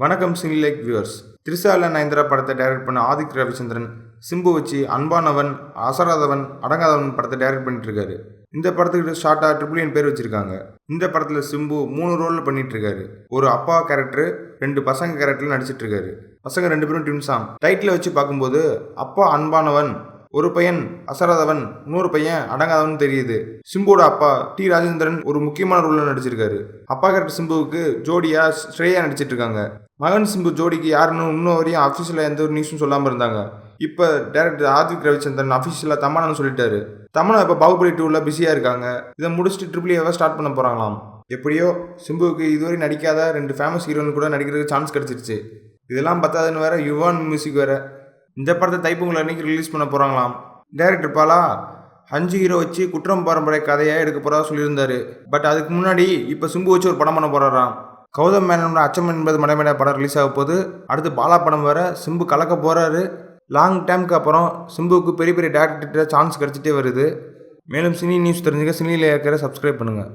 வணக்கம் cine like viewers. Trisha Nayanthara படத்தை direct பண்ண ஆதித்ய ரவிச்சந்திரன் சிம்பு வச்சு அன்பானவன், அசராதவன், அடங்காதவன் படத்தை டைரக்ட் பண்ணிட்டு இருக்காரு. இந்த படத்துக்கு ஷார்ட்டா ட்ரிபிள் பேர் வச்சிருக்காங்க. இந்த படத்துல சிம்பு 3 ரோல்ல பண்ணிட்டு இருக்காரு. ஒரு அப்பா கேரக்டர், 2 பசங்க கேரக்டர்ல நடிச்சிட்டு இருக்காரு. பசங்க 2 பேரும் ட்வின்ஸாம். டைட்டில் வச்சு பார்க்கும்போது அப்பா அன்பானவன், ஒரு பையன் அசராதவன், இன்னொரு பையன் அடங்காதவன் தெரியுது. சிம்புவோட அப்பா டி ராஜேந்திரன் ஒரு முக்கியமான ரோல்ல நடிச்சிருக்காரு. அப்பா கேரக்டர் சிம்புவுக்கு ஜோடியா ஸ்ரேயா நடிச்சிட்டு இருக்காங்க. மகன் சிம்பு ஜோடிக்கு யாருன்னு இன்னும் வரையும் அஃபிஷியலாக எந்த ஒரு நியூஸும் சொல்லாமல் இருந்தாங்க. இப்போ டைரக்டர் ஆதித்ய ரவிச்சந்திரன் அஃபிஷியலாக தமன்னான்னு சொல்லிட்டாரு. தமன்னா இப்போ பாகுபலி 2ல் பிஸியாக இருக்காங்க. இதை முடிச்சுட்டு ட்ரிபிள் ஏவை ஸ்டார்ட் பண்ண போகிறாங்களாம். எப்படியோ சிம்புவுக்கு இதுவரை நடிக்காத 2 ஃபேமஸ் ஹீரோயின் கூட நடிக்கிறதுக்கு சான்ஸ் கிடச்சிருச்சு. இதெல்லாம் பத்தாதுன்னு வேற யுவான் மியூசிக் வேற. இந்த படத்தை தைப்பொங்கல் அன்னைக்கு ரிலீஸ் பண்ண போகிறாங்களாம். டைரக்டர் பாலா 5 ஹீரோ வச்சு குற்றம் பாரம்பரிய கதையாக எடுக்க போகிறதா சொல்லியிருந்தாரு. பட் அதுக்கு முன்னாடி இப்போ சிம்பு வச்சு ஒரு படம் பண்ண போகிறாராம். கௌதம் மேனனோட அச்சம் என்பது மடைமேடை படம் ரிலீஸ் ஆக போகுது. அடுத்து பாலா படம் வேற சிம்பு கலக்க போகிறாரு. லாங் டைமுக்கு அப்புறம் சிம்புவுக்கு பெரிய பெரிய டேரக்டர்கிட்ட சான்ஸ் கிடச்சிட்டே வருது. மேலும் சினி நியூஸ் தெரிஞ்சுக்க சினியில் இருக்கிற சப்ஸ்கிரைப் பண்ணுங்கள்.